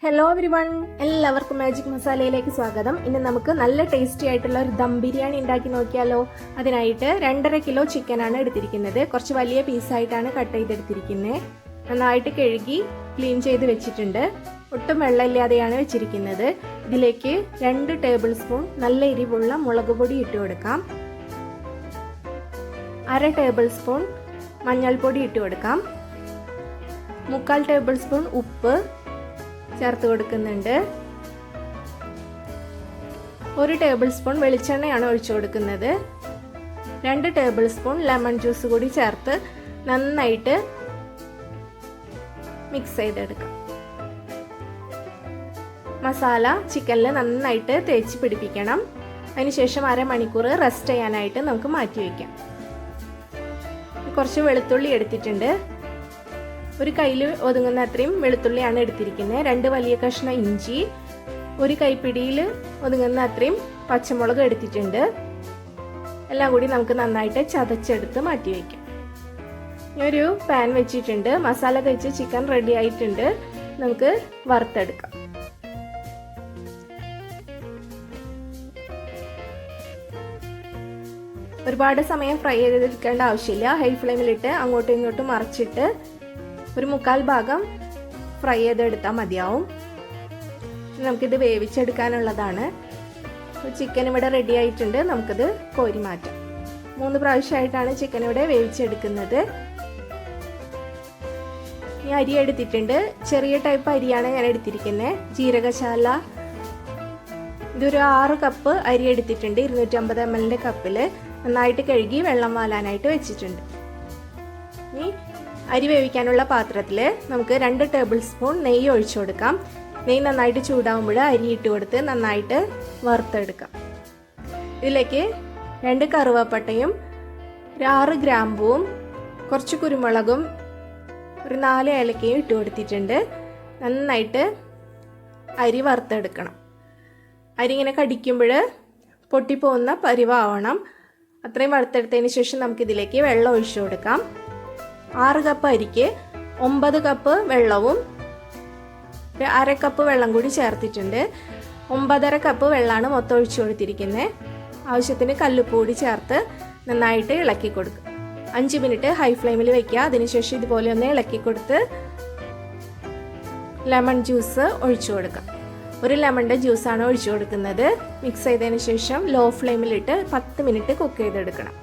Hello everyone, എല്ലാവർക്കും magic മസാലയിലേക്ക് സ്വാഗതം. ഇന്ന് നമുക്ക് നല്ല ടേസ്റ്റി ആയിട്ടുള്ള ഒരു ദം ബിരിയാണി ഉണ്ടാക്കി നോക്കിയാലോ. അതിനായിട്ട് 2.5 കിലോ ചിക്കനാണ് എടുത്തിരിക്കുന്നത്. കുറച്ച് വലിയ പീസായിട്ടാണ് കട്ട് ചെയ്തെടുത്തിരിക്കുന്നത്. നന്നായിട്ട് കഴുകി ക്ലീൻ ചെയ്ത് വെച്ചിട്ടുണ്ട്. ഒട്ടും വെള്ളമില്ലാതെയാണ് വെച്ചിരിക്കുന്നത്. ഇതിലേക്ക് 2 ടേബിൾ സ്പൂൺ നല്ല എരിവുള്ള മുളക് പൊടി ഇട്ട് കൊടുക്കാം. 1/2 ടേബിൾ സ്പൂൺ മഞ്ഞൾപ്പൊടി ഇട്ട് കൊടുക്കാം. 3/4 ടേബിൾ സ്പൂൺ ഉപ്പ് ചേർത്ത് കൊടുക്കുന്നുണ്ട്. 1 ടേബിൾ സ്പൂൺ വെളിച്ചെണ്ണയാണ് ഒഴിച്ചു കൊടുക്കുന്നത്. 2 ടേബിൾ സ്പൂൺ ലെമൺ ജ്യൂസ് കൂടി ചേർത്ത് നന്നായിട്ട് മിക്സ് ചെയ്തെടുക്കാം. മസാല ചിക്കനിൽ നന്നായിട്ട് തേച്ച് പിടിപ്പിക്കണം. അതിനുശേഷം 1/2 മണിക്കൂർ റെസ്റ്റ് ചെയ്യാനായിട്ട് നമുക്ക് മാറ്റി വയ്ക്കാം. കുറച്ച് വെളുത്തുള്ളി എടുത്തിട്ടുണ്ട്. ഒരു കയ്യിൽ ഒതുങ്ങുന്ന അത്രയും വെളുത്തുള്ളിയാണ് എടുത്തിരിക്കുന്നത്. 2 വലിയ കഷ്ണം ഇഞ്ചി, 1 കൈപ്പിടിയിൽ ഒതുങ്ങുന്ന അത്രയും പച്ചമുളക് എടുത്തിട്ടുണ്ട്. എല്ലാം കൂടി നമുക്ക് നന്നായിട്ട് ചതച്ചെടുത്ത് മാറ്റി വയ്ക്കാം. ഒരു പാൻ വെച്ചിട്ടുണ്ട്. മസാല തേച്ച് ചിക്കൻ റെഡി ആയിട്ടുണ്ട്. നമുക്ക് വറുത്തെടുക്കാം. ഒരുപാട് സമയം ഫ്രൈ ചെയ്തെടുക്കേണ്ട ആവശ്യമില്ല. ഹൈ ഫ്ലെയിമിലിട്ട് അങ്ങോട്ടും ഇങ്ങോട്ടും മറിച്ചിട്ട് ഒരു 1/4 ഭാഗം ഫ്രൈ ചെയ്തെടുത്താൽ മതിയാവും. നമുക്കിത് വേവിച്ചെടുക്കാനുള്ളതാണ്. ചിക്കൻ ഇവിടെ റെഡി ആയിട്ടുണ്ട്. നമുക്കിത് കോരി മാറ്റാം. 3 പ്രാവശ്യമായിട്ടാണ് ചിക്കൻ ഇവിടെ വേവിച്ചെടുക്കുന്നത്. ഈ അരി എടുത്തിട്ടുണ്ട്. ചെറിയ ടൈപ്പ് അരിയാണ് ഞാൻ എടുത്തിരിക്കുന്നത്. ജീരകശാല. ഇതൊരു 6 കപ്പ് അരി എടുത്തിട്ടുണ്ട്. 250 ml കപ്പിൽ നന്നായിട്ട് കഴുകി വെള്ളം വാലാനായിട്ട് വെച്ചിട്ടുണ്ട്. ഇനി അരി വേവിക്കാനുള്ള പാത്രത്തിൽ നമുക്ക് 2 ടേബിൾ സ്പൂൺ നെയ്യ് ഒഴിച്ചു കൊടുക്കാം. നെയ്യ് നന്നായിട്ട് ചൂടാവുമ്പോൾ അരി ഇട്ട് കൊടുത്ത് നന്നായിട്ട് വറുത്തെടുക്കാം. ഇതിലേക്ക് 2 കറുവപ്പട്ടയും 6 ഗ്രാമ്പൂവും കുറച്ച് കുരുമുളകും 4 ഏലക്കയും ഇട്ട് കൊടുത്തിട്ടുണ്ട്. നന്നായിട്ട് അരി വറുത്തെടുക്കണം. അരി ഇങ്ങനെ കടിക്കുമ്പോൾ പൊട്ടിപ്പോകുന്ന പരിവാവണം. അത്രയും വറുത്തെടുത്തതിന് ശേഷം നമുക്കിതിലേക്ക് വെള്ളം ഒഴിച്ചു കൊടുക്കാം. 6 കപ്പ് അരിക്ക് 9 കപ്പ് വെള്ളവും 1/2 കപ്പ് വെള്ളം കൂടി ചേർത്തിട്ടുണ്ട്. 9.5 കപ്പ് വെള്ളമാണ് മൊത്തം ഒഴിച്ചു കൊടുത്തിരിക്കുന്നത്. ആവശ്യത്തിന് കല്ലുപ്പ് കൂടി ചേർത്ത് നന്നായിട്ട് ഇളക്കി കൊടുക്കുക. 5 മിനിറ്റ് ഹൈ ഫ്ലെയിമിൽ വെക്കുക. അതിനുശേഷം ഇതുപോലെ ഒന്ന് ഇളക്കി കൊടുത്ത് ലെമൺ ജ്യൂസ് ഒഴിച്ചു കൊടുക്കാം. 1 ലെമണിൻ്റെ ജ്യൂസാണ് ഒഴിച്ചു കൊടുക്കുന്നത്. മിക്സ് ചെയ്തതിന് ശേഷം ലോ ഫ്ലെയിമിലിട്ട് 10 മിനിറ്റ് കുക്ക് ചെയ്തെടുക്കണം.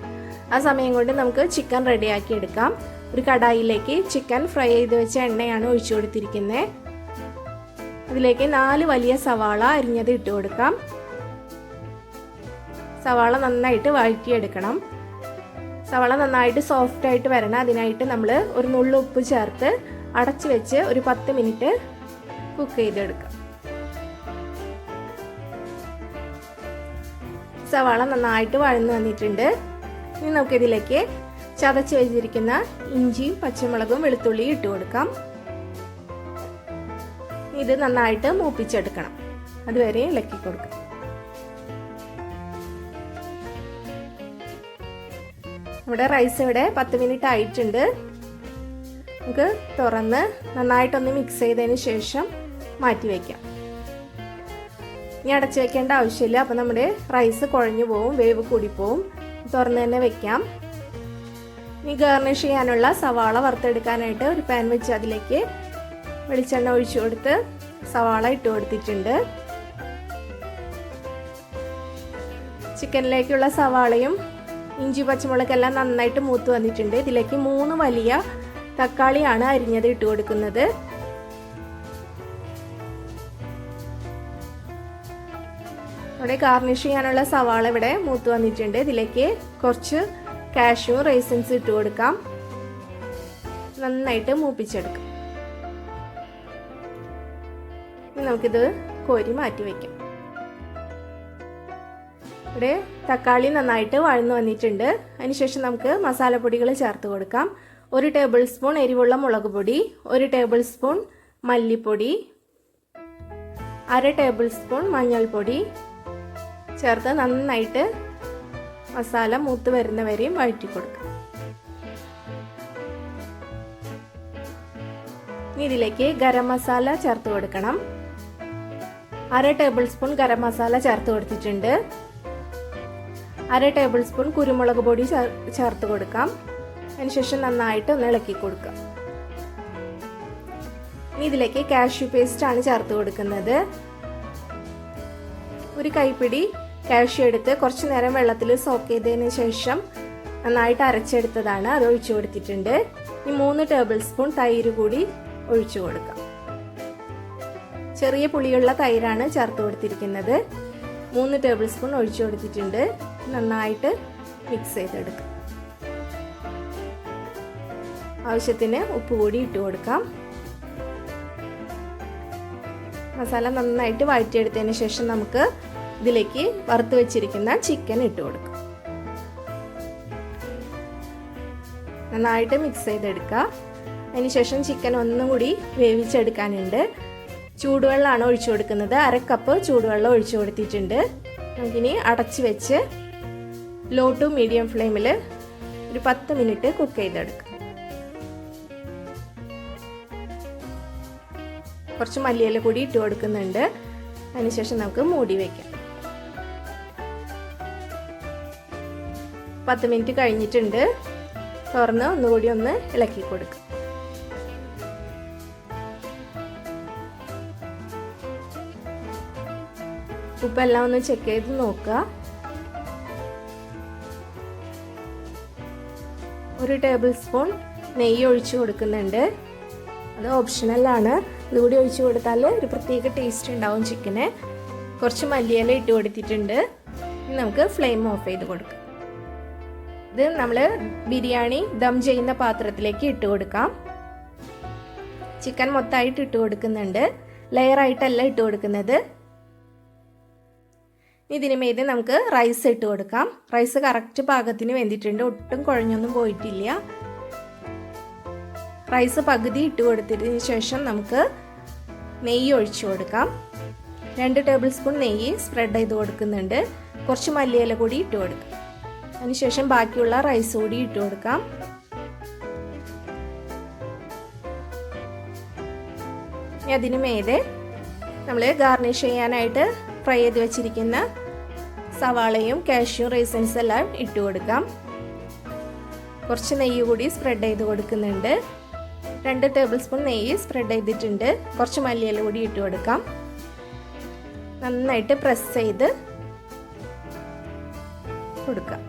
ആ സമയം കൊണ്ട് നമുക്ക് ചിക്കൻ റെഡിയാക്കി എടുക്കാം. ഒരു കടായിലേക്ക് ചിക്കൻ ഫ്രൈ ചെയ്ത് വെച്ച എണ്ണയാണ് ഒഴിച്ചു കൊടുത്തിരിക്കുന്നത്. അതിലേക്ക് 4 വലിയ സവാള അരിഞ്ഞത് ഇട്ട് കൊടുക്കാം. സവാള നന്നായിട്ട് വഴറ്റിയെടുക്കണം. സവാള നന്നായിട്ട് സോഫ്റ്റ് ആയിട്ട് വരണം. അതിനായിട്ട് നമ്മൾ ഒരു നുള്ളു ഉപ്പ് ചേർത്ത് അടച്ചു വെച്ച് ഒരു 10 മിനിറ്റ് കുക്ക് ചെയ്തെടുക്കാം. സവാള നന്നായിട്ട് വഴന്നു വന്നിട്ടുണ്ട്. ഇനി നമുക്കിതിലേക്ക് ചതച്ച് വെച്ചിരിക്കുന്ന ഇഞ്ചിയും പച്ചമുളകും വെളുത്തുള്ളിയും ഇട്ട് കൊടുക്കാം. ഇത് നന്നായിട്ട് മൂപ്പിച്ചെടുക്കണം. അതുവരെ ഇളക്കി കൊടുക്കാം. നമ്മുടെ റൈസ് ഇവിടെ 10 മിനിറ്റ് ആയിട്ടുണ്ട്. നമുക്ക് തുറന്ന് നന്നായിട്ടൊന്ന് മിക്സ് ചെയ്തതിന് ശേഷം മാറ്റി വയ്ക്കാം. ഇനി അടച്ചു വെക്കേണ്ട ആവശ്യമില്ല. അപ്പോൾ നമ്മുടെ റൈസ് കുഴഞ്ഞു പോവും, വേവ് കൂടിപ്പോവും. തുറന്ന് തന്നെ വെക്കാം. ഇനി ഗാർണിഷ് ചെയ്യാനുള്ള സവാള വറുത്തെടുക്കാനായിട്ട് ഒരു പാൻ വെച്ച് അതിലേക്ക് വെളിച്ചെണ്ണ ഒഴിച്ചു കൊടുത്ത് സവാള ഇട്ട് കൊടുത്തിട്ടുണ്ട്. ചിക്കനിലേക്കുള്ള സവാളയും ഇഞ്ചി പച്ചമുളകെല്ലാം നന്നായിട്ട് മൂത്ത് വന്നിട്ടുണ്ട്. ഇതിലേക്ക് 3 വലിയ തക്കാളിയാണ് അരിഞ്ഞത് ഇട്ട് കൊടുക്കുന്നത്. ഇവിടെ ഗാർണിഷ് ചെയ്യാനുള്ള സവാള ഇവിടെ മൂത്ത് വന്നിട്ടുണ്ട്. ഇതിലേക്ക് കുറച്ച് കാഷ്യൂ റൈസിൻസ് ഇട്ട് കൊടുക്കാം. നന്നായിട്ട് മൂപ്പിച്ചെടുക്കാം. ഇനി നമുക്കിത് കോരി മാറ്റി വയ്ക്കാം. ഇവിടെ തക്കാളി നന്നായിട്ട് വഴന്നു വന്നിട്ടുണ്ട്. അതിനുശേഷം നമുക്ക് മസാലപ്പൊടികൾ ചേർത്ത് കൊടുക്കാം. 1 ടേബിൾ സ്പൂൺ എരിവുള്ള മുളക് പൊടി, 1 ടേബിൾ സ്പൂൺ മല്ലിപ്പൊടി, 1/2 ടേബിൾ സ്പൂൺ മഞ്ഞൾപ്പൊടി ചേർത്ത് നന്നായിട്ട് മസാല മൂത്ത് വരുന്നവരെയും വഴറ്റി കൊടുക്കാം. ഇനി ഇതിലേക്ക് ഗരം മസാല ചേർത്ത് കൊടുക്കണം. 1/2 ടേബിൾ സ്പൂൺ ഗരം മസാല ചേർത്ത് കൊടുത്തിട്ടുണ്ട്. 1/2 ടേബിൾ സ്പൂൺ കുരുമുളക് പൊടി ചേർത്ത് കൊടുക്കാം. അതിനുശേഷം നന്നായിട്ട് ഒന്ന് ഇളക്കി കൊടുക്കാം. ഇനി ഇതിലേക്ക് കാഷ്യൂ പേസ്റ്റ് ആണ് ചേർത്ത് കൊടുക്കുന്നത്. ഒരു കൈപ്പിടി കാഷ്യൂ എടുത്ത് കുറച്ച് നേരം വെള്ളത്തിൽ സോക്ക് ചെയ്തതിന് ശേഷം നന്നായിട്ട് അരച്ചെടുത്തതാണ്, അത് ഒഴിച്ചു കൊടുത്തിട്ടുണ്ട്. ഇനി 3 ടേബിൾ സ്പൂൺ തൈര് കൂടി ഒഴിച്ചു കൊടുക്കാം. ചെറിയ പുളിയുള്ള തൈരാണ് ചേർത്ത് കൊടുത്തിരിക്കുന്നത്. 3 ടേബിൾ സ്പൂൺ ഒഴിച്ചു കൊടുത്തിട്ടുണ്ട്. നന്നായിട്ട് മിക്സ് ചെയ്തെടുക്കാം. ആവശ്യത്തിന് ഉപ്പ് കൂടി ഇട്ട് കൊടുക്കാം. മസാല നന്നായിട്ട് വഴറ്റിയെടുത്തതിന് ശേഷം നമുക്ക് ഇതിലേക്ക് വറുത്ത് വെച്ചിരിക്കുന്ന ചിക്കൻ ഇട്ട് കൊടുക്കാം. നന്നായിട്ട് മിക്സ് ചെയ്തെടുക്കുക. അതിനുശേഷം ചിക്കൻ ഒന്നും കൂടി വേവിച്ചെടുക്കാനുണ്ട്. ചൂടുവെള്ളമാണ് ഒഴിച്ചു കൊടുക്കുന്നത്. 1/2 കപ്പ് ചൂടുവെള്ളം ഒഴിച്ചു കൊടുത്തിട്ടുണ്ട്. നമുക്കിനി അടച്ച് വെച്ച് ലോ ടു മീഡിയം ഫ്ലെയിമിൽ ഒരു 10 മിനിറ്റ് കുക്ക് ചെയ്തെടുക്കാം. കുറച്ച് മല്ലിയില കൂടി ഇട്ട് കൊടുക്കുന്നുണ്ട്. അതിനുശേഷം നമുക്ക് മൂടി വയ്ക്കാം. 10 മിനിറ്റ് കഴിഞ്ഞിട്ടുണ്ട്. തുറന്ന് ഒന്നുകൂടി ഒന്ന് ഇളക്കി കൊടുക്കാം. ഉപ്പെല്ലാം ഒന്ന് ചെക്ക് ചെയ്ത് നോക്കുക. 1 ടേബിൾ സ്പൂൺ നെയ്യ് ഒഴിച്ചു കൊടുക്കുന്നുണ്ട്. അത് ഓപ്ഷണലാണ്. ഇതുകൂടി ഒഴിച്ചു കൊടുത്താൽ ഒരു പ്രത്യേക ടേസ്റ്റ് ഉണ്ടാവും ചിക്കന്. കുറച്ച് മല്ലിയില ഇട്ട് കൊടുത്തിട്ടുണ്ട്. ഇനി നമുക്ക് ഫ്ലെയിം ഓഫ് ചെയ്ത് കൊടുക്കാം. ഇത് നമ്മൾ ബിരിയാണി ദം ചെയ്യുന്ന പാത്രത്തിലേക്ക് ഇട്ട് കൊടുക്കാം. ചിക്കൻ മൊത്തമായിട്ട് ഇട്ട് കൊടുക്കുന്നുണ്ട്, ലെയറായിട്ടല്ല ഇട്ട് കൊടുക്കുന്നത്. ഇതിന് മീതെ നമുക്ക് റൈസ് ഇട്ട് കൊടുക്കാം. റൈസ് കറക്റ്റ് പാകത്തിന് വെന്തിട്ടുണ്ട്, ഒട്ടും കുഴഞ്ഞൊന്നും പോയിട്ടില്ല. റൈസ് പകുതി ഇട്ട് കൊടുത്തതിന് ശേഷം നമുക്ക് നെയ്യ് ഒഴിച്ചു കൊടുക്കാം. 2 ടേബിൾ സ്പൂൺ നെയ്യ് സ്പ്രെഡ് ചെയ്ത് കൊടുക്കുന്നുണ്ട്. കുറച്ച് മല്ലിയില കൂടി ഇട്ട് കൊടുക്കാം. അതിനുശേഷം ബാക്കിയുള്ള റൈസ് കൂടി ഇട്ട് കൊടുക്കാം. അതിന് മേലെ നമ്മൾ ഗാർണിഷ് ചെയ്യാനായിട്ട് ഫ്രൈ ചെയ്ത് വെച്ചിരിക്കുന്ന സവാളയും കാഷ്യൂ റൈസൻസ് എല്ലാം ഇട്ട് കൊടുക്കാം. കുറച്ച് നെയ്യ് കൂടി സ്പ്രെഡ് ചെയ്ത് കൊടുക്കുന്നുണ്ട്. 2 ടേബിൾ സ്പൂൺ നെയ്യ് സ്പ്രെഡ് ചെയ്തിട്ടുണ്ട്. കുറച്ച് മല്ലിയില കൂടി ഇട്ട് കൊടുക്കാം. നന്നായിട്ട് പ്രസ് ചെയ്ത് കൊടുക്കാം.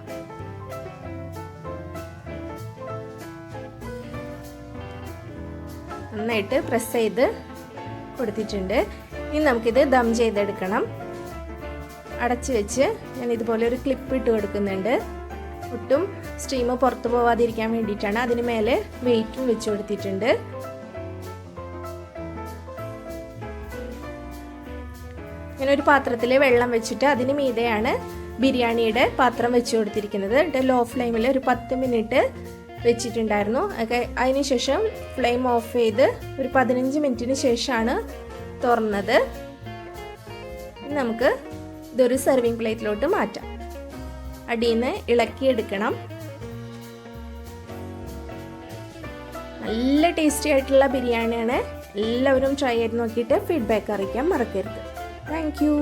നന്നായിട്ട് പ്രസ് ചെയ്ത് കൊടുത്തിട്ടുണ്ട്. ഇനി നമുക്കിത് ദം ചെയ്തെടുക്കണം. അടച്ച് വെച്ച് ഞാൻ ഇതുപോലെ ഒരു ക്ലിപ്പ് ഇട്ട് കൊടുക്കുന്നുണ്ട്. ഒട്ടും സ്റ്റീം പുറത്തു പോവാതിരിക്കാൻ വേണ്ടിയിട്ടാണ്. അതിന് മേലെ വെയിറ്റും വെച്ച് കൊടുത്തിട്ടുണ്ട്. ഇങ്ങനെ ഒരു പാത്രത്തിൽ വെള്ളം വെച്ചിട്ട് അതിന് മീതെയാണ് ബിരിയാണിയുടെ പാത്രം വെച്ച് കൊടുത്തിരിക്കുന്നത്. ലോ ഫ്ലെയിമിൽ ഒരു 10 മിനിറ്റ് വെച്ചിട്ടുണ്ടായിരുന്നു. അതിനുശേഷം ഫ്ലെയിം ഓഫ് ചെയ്ത് ഒരു 15 മിനിറ്റിന് ശേഷമാണ് തുറന്നത്. നമുക്ക് ഇതൊരു സെർവിങ് പ്ലേറ്റിലോട്ട് മാറ്റാം. അടിയിൽ നിന്ന് ഇളക്കിയെടുക്കണം. നല്ല ടേസ്റ്റി ആയിട്ടുള്ള ബിരിയാണിയാണ്. എല്ലാവരും ട്രൈ ചെയ്ത് നോക്കിയിട്ട് ഫീഡ്ബാക്ക് അറിയിക്കാൻ മറക്കരുത്. Thank you.